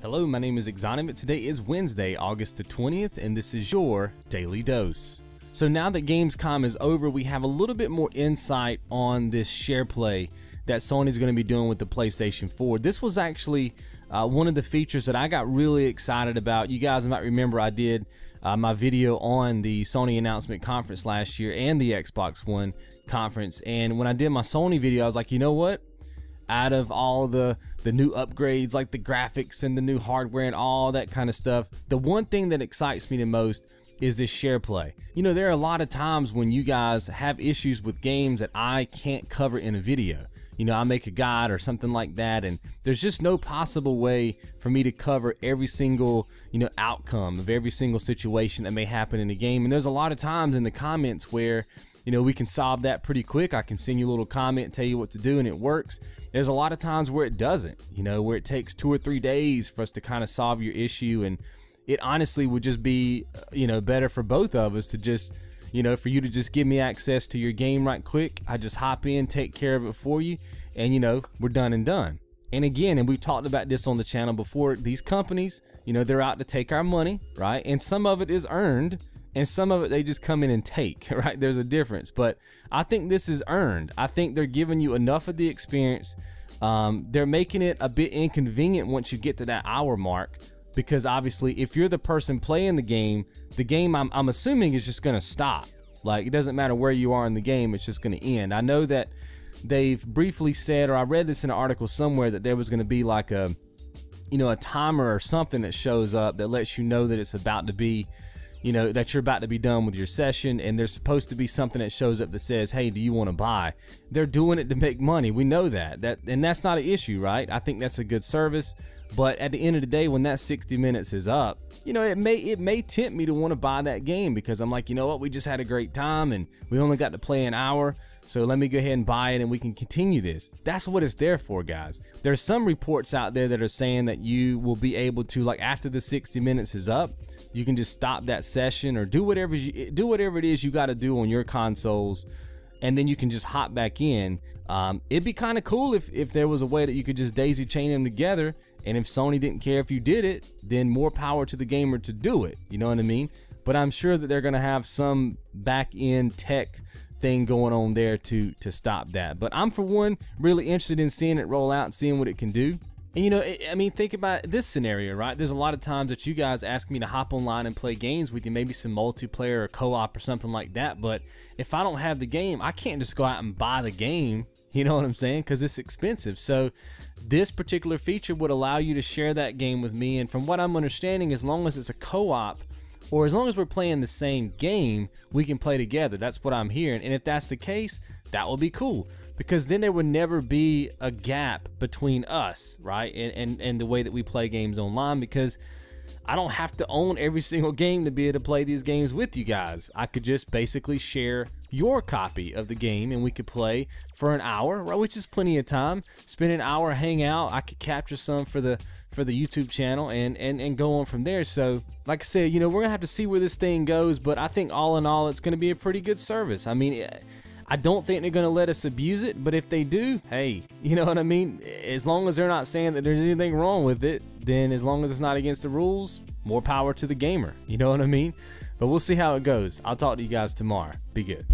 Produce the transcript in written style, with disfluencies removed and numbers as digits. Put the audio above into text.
Hello, my name is XONEVANT. Today is Wednesday, August the 20th, and this is your Daily Dose. So now that Gamescom is over, we have a little bit more insight on this share play that Sony's going to be doing with the PlayStation 4. This was actually one of the features that I got really excited about. You guys might remember I did my video on the Sony announcement conference last year and the Xbox One conference, and when I did my Sony video, I was like, you know what? Out of all the new upgrades, like the graphics and the new hardware and all that kind of stuff, the one thing that excites me the most is this share play. You know, there are a lot of times when you guys have issues with games that I can't cover in a video. You know, I make a guide or something like that, and there's just no possible way for me to cover every single, outcome of every single situation that may happen in a game. And there's a lot of times in the comments where, we can solve that pretty quick. I can send you a little comment, tell you what to do, and it works. There's a lot of times where it doesn't, where it takes 2 or 3 days for us to kind of solve your issue. And it honestly would just be, better for both of us to just, for you to just give me access to your game right quick. I just hop in, take care of it for you, and we're done and done. And again, and we've talked about this on the channel before, these companies, they're out to take our money, right? And some of it is earned, and some of it they just come in and take, right? There's a difference, but I think this is earned. I think they're giving you enough of the experience. They're making it a bit inconvenient once you get to that hour mark, because obviously if you're the person playing the game I'm assuming is just gonna stop. Like, it doesn't matter where you are in the game, it's just gonna end. I know that they've briefly said, or I read this in an article somewhere, that there was gonna be like a timer or something that shows up that lets you know that it's about to be, that you're about to be done with your session, and there's supposed to be something that shows up that says, hey, do you want to buy? They're doing it to make money. We know that, and that's not an issue, right? I think that's a good service, but at the end of the day, when that 60 minutes is up, it may tempt me to want to buy that game, because I'm like, you know what, we just had a great time and we only got to play an hour, so let me go ahead and buy it and we can continue this. That's what it's there for, guys. There's some reports out there that are saying that you will be able to, like, after the 60 minutes is up, you can just stop that session or do whatever it is you got to do on your consoles, and then you can just hop back in. It'd be kind of cool if there was a way that you could just daisy chain them together, and if Sony didn't care if you did it, then more power to the gamer to do it, you know what I mean? But I'm sure that they're gonna have some back-end tech thing going on there to stop that. But I'm, for one, really interested in seeing it roll out and seeing what it can do. And I mean, think about this scenario, right? There's a lot of times that you guys ask me to hop online and play games with you, maybe some multiplayer or co-op or something like that. But if I don't have the game, I can't just go out and buy the game, you know what I'm saying? Because it's expensive. So this particular feature would allow you to share that game with me. And from what I'm understanding, as long as it's a co-op, or as long as we're playing the same game, we can play together. That's what I'm hearing. And if that's the case, that will be cool, because then there would never be a gap between us, right? And the way that we play games online, because I don't have to own every single game to be able to play these games with you guys. I could just basically share your copy of the game and we could play for an hour, right? Which is plenty of time. Spend an hour, hang out. I could capture some for the YouTube channel and go on from there. So like I said, we're gonna have to see where this thing goes, but I think all in all, it's gonna be a pretty good service. I mean, I don't think they're gonna let us abuse it, but if they do, hey, you know what I mean? As long as they're not saying that there's anything wrong with it, then as long as it's not against the rules, more power to the gamer, you know what I mean? But we'll see how it goes. I'll talk to you guys tomorrow. Be good.